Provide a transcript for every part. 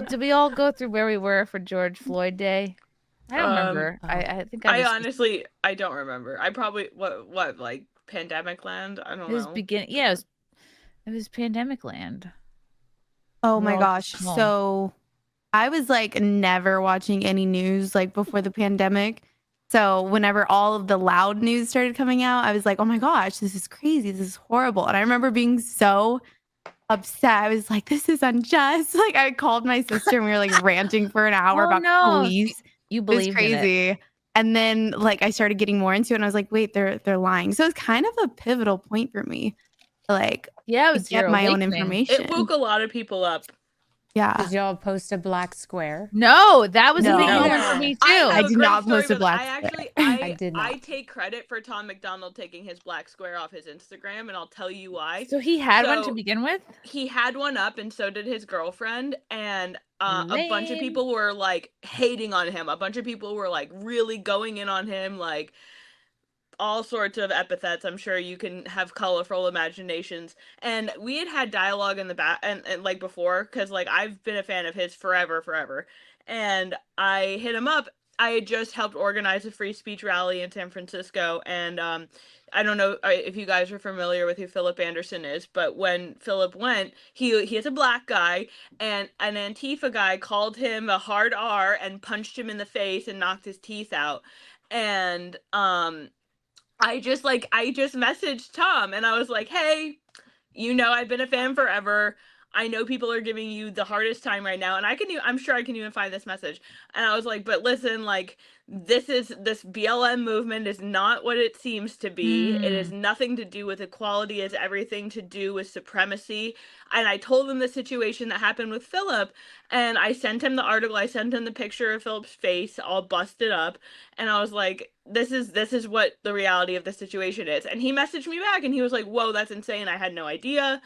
Did we all go through where we were for George Floyd Day? I don't remember. I think I I was honestly I don't remember. I probably what like pandemic land? I don't it was know. it was pandemic land. Oh We're my all gosh. home. So I was like never watching any news like before the pandemic. So whenever all of the loud news started coming out, I was like, oh my gosh, this is crazy. This is horrible. And I remember being so upset. I was like, this is unjust. Like I called my sister and we were like ranting for an hour Oh about no. police. You It was believed in it. crazy. And then like I started getting more into it and I was like, wait, they're lying. So it's kind of a pivotal point for me. Like Yeah, it to was get your my own awakening. information. It woke a lot of people up. Yeah. Did y'all post a black square? No, that was a big No. moment for me too. I have I a did great not story post a about black I square. actually I did not. I take credit for Tom McDonald taking his black square off his Instagram, and I'll tell you why. So he had one to begin with? He had one up, and so did his girlfriend, and a bunch of Lame. people were like hating on him. A bunch of people were like really going in on him, like all sorts of epithets. I'm sure you can have colorful imaginations. And we had dialogue in the back and like before, because like I've been a fan of his forever. And I hit him up. I had just helped organize a free speech rally in San Francisco, and I don't know if you guys are familiar with who Philip Anderson is, but when Philip went, he is a black guy, and an Antifa guy called him a hard R and punched him in the face and knocked his teeth out. And I just messaged Tom and I was like, hey, I've been a fan forever. I know people are giving you the hardest time right now, and I'm sure I can even find this message. And I was like, but listen, like this BLM movement is not what it seems to be. It has nothing to do with equality. It's everything to do with supremacy. And I told him the situation that happened with Philip, and I sent him the article. I sent him the picture of Philip's face all busted up, and I was like, this is what the reality of the situation is. And he messaged me back, and he was like, whoa, that's insane. I had no idea.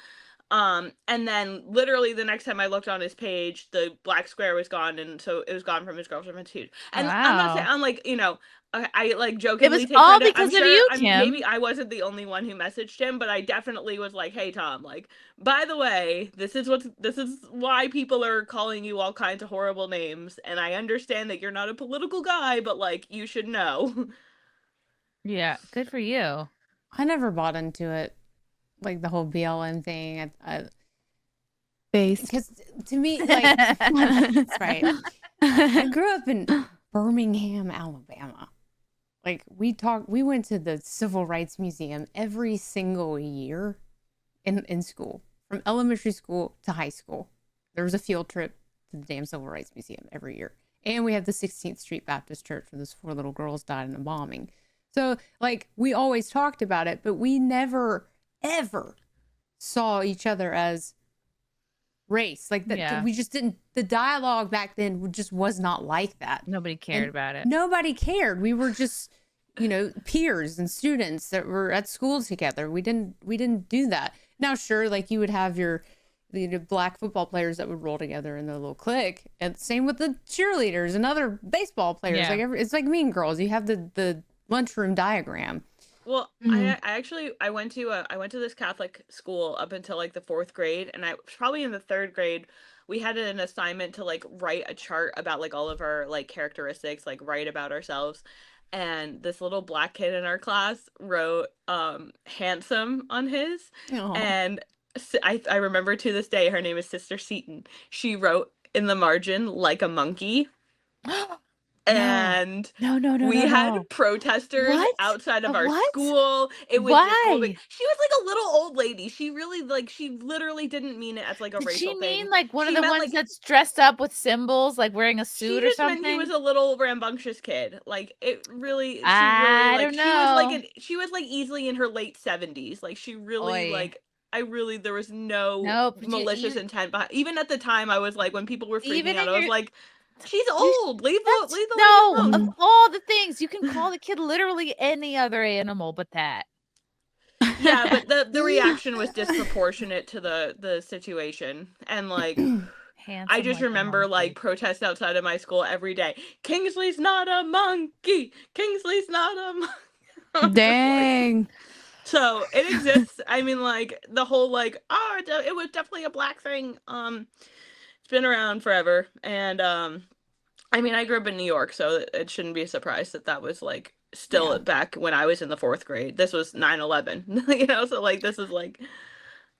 And then literally the next time I looked on his page, the black square was gone, and so it was gone from his girlfriend's feed. And I'm not saying, I'm like, I like jokingly It was all credit. because of you, Kim. Maybe I wasn't the only one who messaged him, but I definitely was like, hey Tom, like, by the way, this is why people are calling you all kinds of horrible names, and I understand that you're not a political guy, but like you should know. Yeah, good for you. I never bought into it. Like the whole BLM thing, because to me, like, that's right. I grew up in Birmingham, Alabama. Like we went to the Civil Rights Museum every single year in school, from elementary school to high school. There was a field trip to the damn Civil Rights Museum every year, and we have the 16th Street Baptist Church where those 4 little girls died in a bombing. So like we always talked about it, but we never ever saw each other as race. Like that, we just didn't. The dialogue back then just was not like that. Nobody cared about it. Nobody cared. We were just, peers and students that were at school together. We didn't do that. Now, sure, like you would have your black football players that would roll together in their little clique, and same with the cheerleaders and other baseball players. Yeah. Like it's like Mean Girls. You have the lunchroom diagram. Well, I went to this Catholic school up until like the 4th grade, and I was probably in the 3rd grade. We had an assignment to like write a chart about like all of our like characteristics, like write about ourselves. And this little black kid in our class wrote handsome on his. Aww. And I remember to this day, her name is Sister Seaton. She wrote in the margin like a monkey. And we had protesters outside of our school. It was she was like a little old lady. She literally didn't mean it as like a racial thing. Did she mean like one of the ones that's dressed up with symbols, like wearing a suit or something? Meant he was a little rambunctious kid. Like it really. I don't know. She was like easily in her late 70s. Like she really like. There was no malicious intent behind. Even at the time, I was like, when people were freaking out, I was like, she's old. Leave the lady alone. Of all the things you can call the kid literally any other animal but that. Yeah, but the reaction was disproportionate to the situation, and like I just remember like protests outside of my school every day. Kingsley's not a monkey. Kingsley's not a monkey. Dang. So it exists. I mean, like the whole like, it was definitely a black thing. It's been around forever. And I mean, I grew up in New York, so it shouldn't be a surprise that was like still back when I was in the 4th grade. This was 9/11, you know, so like this is like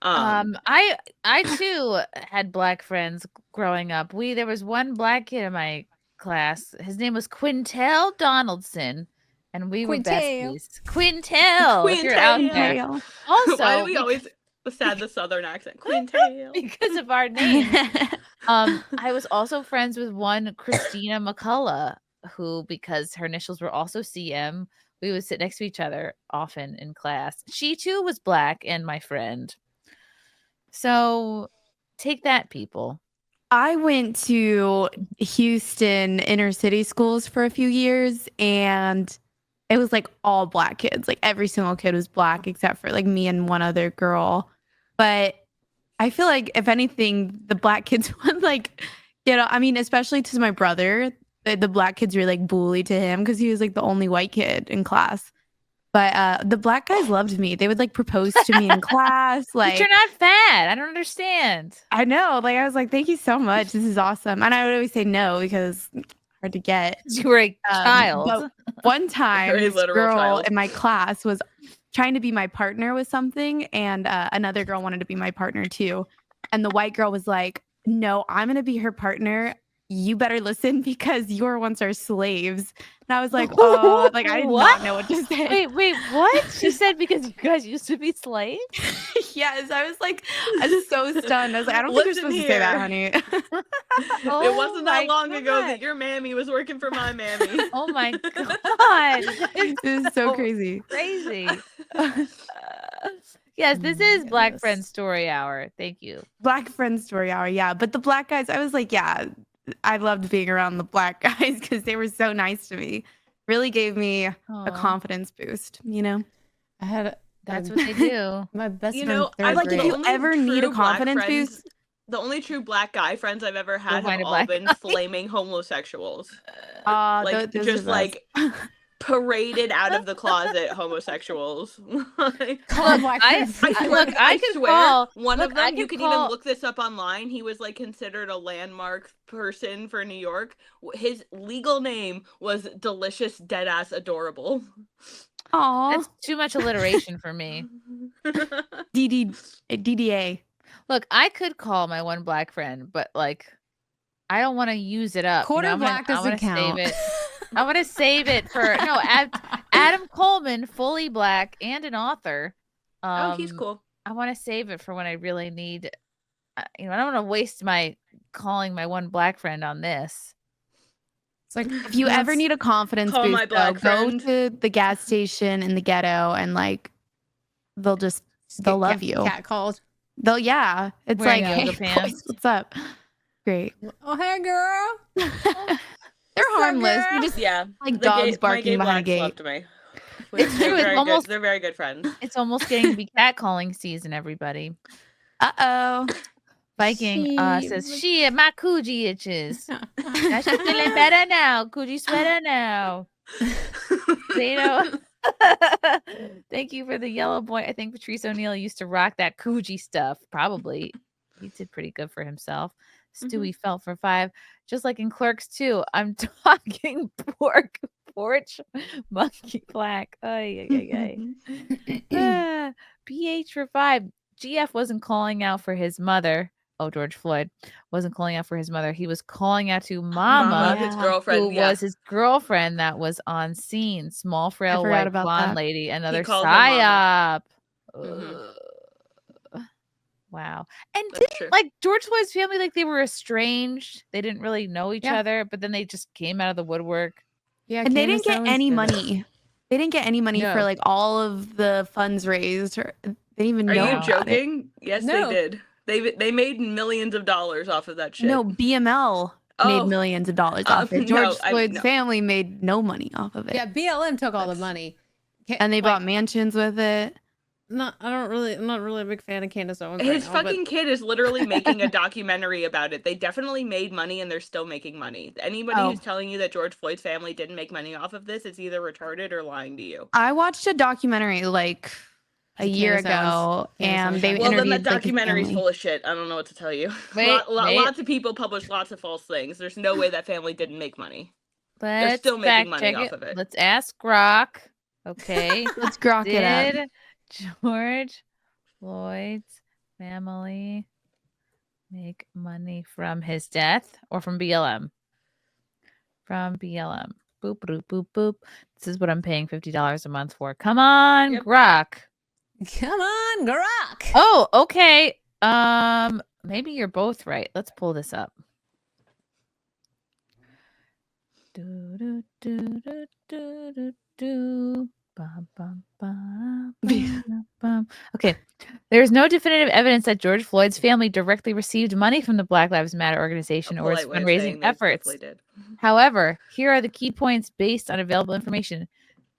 I too had black friends growing up. There was one black kid in my class. His name was Quintel Donaldson, and we were besties. Quintel, if you're out there. Quintel. Also, why do we always sad the Southern accent? Quintel. Because of our name. I was also friends with one Christina McCullough, who, because her initials were also CM, we would sit next to each other often in class. She too was black and my friend. So take that, people. I went to Houston inner city schools for a few years, and it was like all black kids. Like every single kid was black except for like me and one other girl. But I feel like if anything, the black kids would like, you know, I mean, especially to my brother, the black kids were like bullied to him because he was like the only white kid in class. But the black guys loved me. They would like propose to me in class. Like, but you're not fat. I don't understand. I know. Like, I was like, thank you so much. This is awesome. And I would always say no because hard to get. You were a child. But one time, Very this literal girl child. in my class was trying to be my partner with something, and another girl wanted to be my partner too. And the white girl was like, no, I'm going to be her partner. You better listen because you were once our slaves. And I was like, oh, like I did not know what to say. Wait, what? She said because you guys used to be slaves? Yes, I was like, I was so stunned. I was like, I don't think you're Listen supposed to say that, here. honey. It wasn't that long ago God. that your mammy was working for my mammy. Oh my God. This is so crazy. Crazy. Yes, this is Black goodness. Friend Story Hour. Thank you. Black Friend Story Hour, yeah. But the black guys, I was like, yeah, I loved being around the black guys because they were so nice to me. Really gave me a Aw. confidence boost, you know? I had That's what they do. my best You friend. know, third I like, grade. if you ever need a true black confidence friends- boost. The only true black guy friends I've ever had find have a all black been guy. flaming homosexuals. Those Like are just the like best. paraded out of the closet homosexuals. Like, Call black I friends. I could call one look, of I them. You could can even call- look this up online. He was like considered a landmark person for New York. His legal name was Delicious Deadass Adorable. Aw, That's too much alliteration for me. DDA. Look, I could call my one black friend, but like I don't want to use it up. Quarter I'm black doesn't count. Save it. I want to save it for Adam Coleman, fully black and an author. Oh, he's cool. I want to save it for when I really need. I don't want to waste my calling my one black friend on this. It's like If you ever need a confidence Call my boost, though, black go friend. to the gas station in the ghetto and like they'll love you. Cat called. They'll it's Wearing like, yoga hey, pants. boys, what's up? Great. Oh hey girl. They're harmless. girl? They're just Yeah, like the dogs my barking gay behind a blacks gate. loved me. It's They're true, it's very almost- good. They're very good friends. It's almost getting to be catcalling season, everybody. Uh-oh. Viking says, shit, my coochie itches. Now she's feeling better now. Coochie sweater now. Thank you for the yellow boy. I think Patrice O'Neill used to rock that Coogee stuff. Probably. He did pretty good for himself. Stewie felt for 5. Just like in Clerks 2. I'm talking porch monkey black. Ay. PH for 5. GF wasn't calling out for his mother. Oh, George Floyd wasn't calling out for his mother. He was calling out to Mama, his Yeah. girlfriend. who was his girlfriend that was on scene. Small, frail, forgot white about blonde that. lady. Another called her Mama. psyop. Mhm. Ugh. Wow. And That's true. like George Floyd's family, like they were estranged. They didn't really know each Yeah. other, but then they just came out of the woodwork. Yeah, And they Candace didn't get Owens any did it. money. They didn't get any money for No. like all of the funds raised. Or they didn't even Are know you about it. joking? Yes, No. they did. They made millions of dollars off of that shit. No, BML made Oh, millions of dollars off it. no, George I- Floyd's no. family made no money off of it. Yeah, BLM took all the That's- money. And they bought mansions with it. I'm not really a big fan of Candace Owens. His right now, fucking kid is literally making a documentary about it. They definitely made money and they're still making money. Anybody Oh. who's telling you that George Floyd's family didn't make money off of this is either retarded or lying to you. I watched a documentary like a year Candace Owens. ago, Candace and Owens they documentary. Well, then interviewed that like his documentary's family. full of shit. I don't know what to tell you. Wait, wait. Lots of people publish lots of false things. There's no way that family didn't make money. Let's still making fact money check off it. of it. Let's ask Grok. Okay. Let's grok it up. Did George Floyd's family make money from his death or from BLM? From BLM. Boop, boop, boop, boop. This is what I'm paying $50 a month for. Come on, Yep. Grok. Come on, Grok. Oh, okay. Maybe you're both right. Let's pull this up. Do, do, do, do, do, do, do. Bum, bum, bum, bum, bum. Okay. There's no definitive evidence that George Floyd's family directly received money from the Black Lives Matter organization or its Polite way of saying fundraising they efforts. definitely did. However, here are the key points based on available information.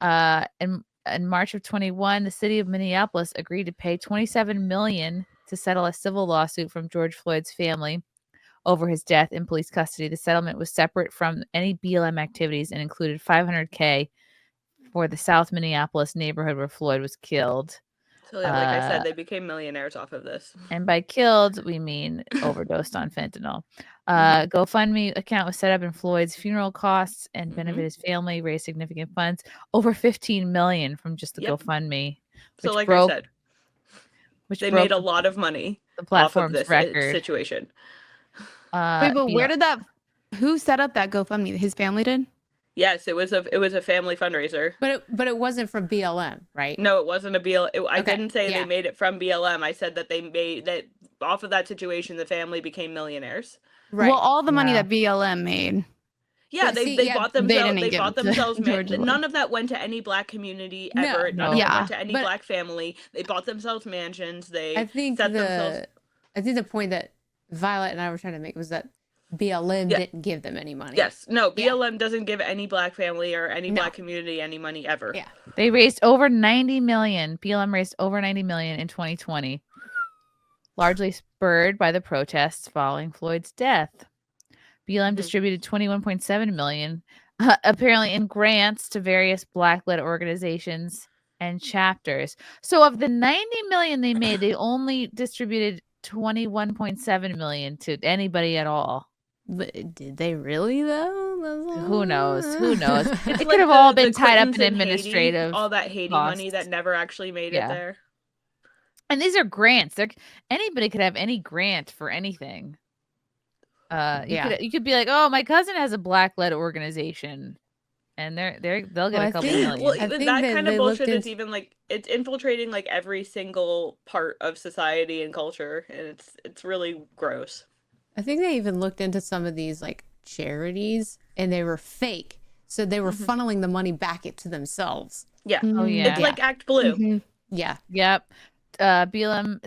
In March of 21, the city of Minneapolis agreed to pay $27 million to settle a civil lawsuit from George Floyd's family over his death in police custody. The settlement was separate from any BLM activities and included $500K for the South Minneapolis neighborhood where Floyd was killed. So yeah, like I said, they became millionaires off of this. And by killed, we mean overdosed on fentanyl. GoFundMe account was set up in Floyd's funeral costs and benefit his family, raised significant funds, over $15 million from just the GoFundMe. So like I said, they broke made a lot of money the off of platform's this record. situation. Wait, but where did that? Who set up that GoFundMe? His family did. Yes, it was a family fundraiser. But it wasn't from BLM, right? No, it wasn't a BLM. I Okay, didn't say yeah. they made it from BLM. I said that they made that off of that situation. The family became millionaires. Right. Well, all the money Yeah. that BLM made. Yeah, But they see, they yeah, bought they themselves. didn't They give bought it to themselves. George Floyd. None of that went to any black community No, ever. None of Yeah. that went to any But- black family. They bought themselves mansions. They I think set themselves. the point that Violet and I were trying to make was that BLM Yeah. didn't give them any money. Yes, no, Yeah. BLM doesn't give any black family or any No. black community any money ever. Yeah. They raised over $90 million. BLM raised over $90 million in 2020, largely spurred by the protests following Floyd's death. BLM distributed $21.7 million, apparently in grants to various Black-led organizations and chapters. So of the $90 million they made, they only distributed $21.7 million to anybody at all. But did they really though? Who knows? Who knows? It's It like could have all the been tied up Clintons in Haiti, administrative. all that Haiti money that costs. never actually made Yeah. it there. And these are grants. Anybody could have any grant for anything. You could be like, oh, my cousin has a Black-led organization, and they'll get Well, a I couple think- million. Well, I think that that kind of they looked bullshit is into- even like it's infiltrating like every single part of society and culture, and it's really gross. I think they even looked into some of these like charities and they were fake. So they were funneling the money back into themselves. Yeah, Oh yeah. it's like Act Blue. Mhm. Yeah. Yep. BLM,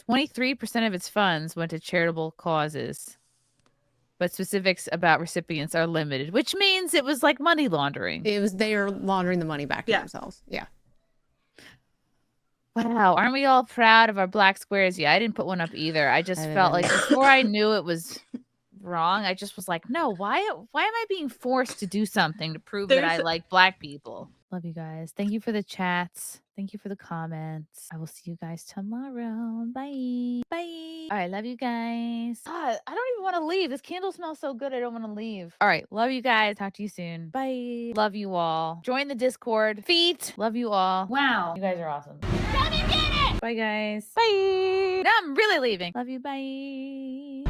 23% of its funds went to charitable causes, but specifics about recipients are limited, which means it was like money laundering. They were laundering the money back to Yeah. themselves. Yeah. Wow, aren't we all proud of our black squares? Yeah, I didn't put one up either. I just I felt didn't. like before I knew it was wrong, I just was like, no, why am I being forced to do something to prove that I There's- like black people? Love you guys. Thank you for the chats. Thank you for the comments. I will see you guys tomorrow. Bye. Bye. All right, love you guys. God, I don't even want to leave. This candle smells so good. I don't want to leave. All right, love you guys. Talk to you soon. Bye. Love you all. Join the Discord. Feet. Love you all. Wow. You guys are awesome. Bye, guys. Bye. Now I'm really leaving. Love you. Bye.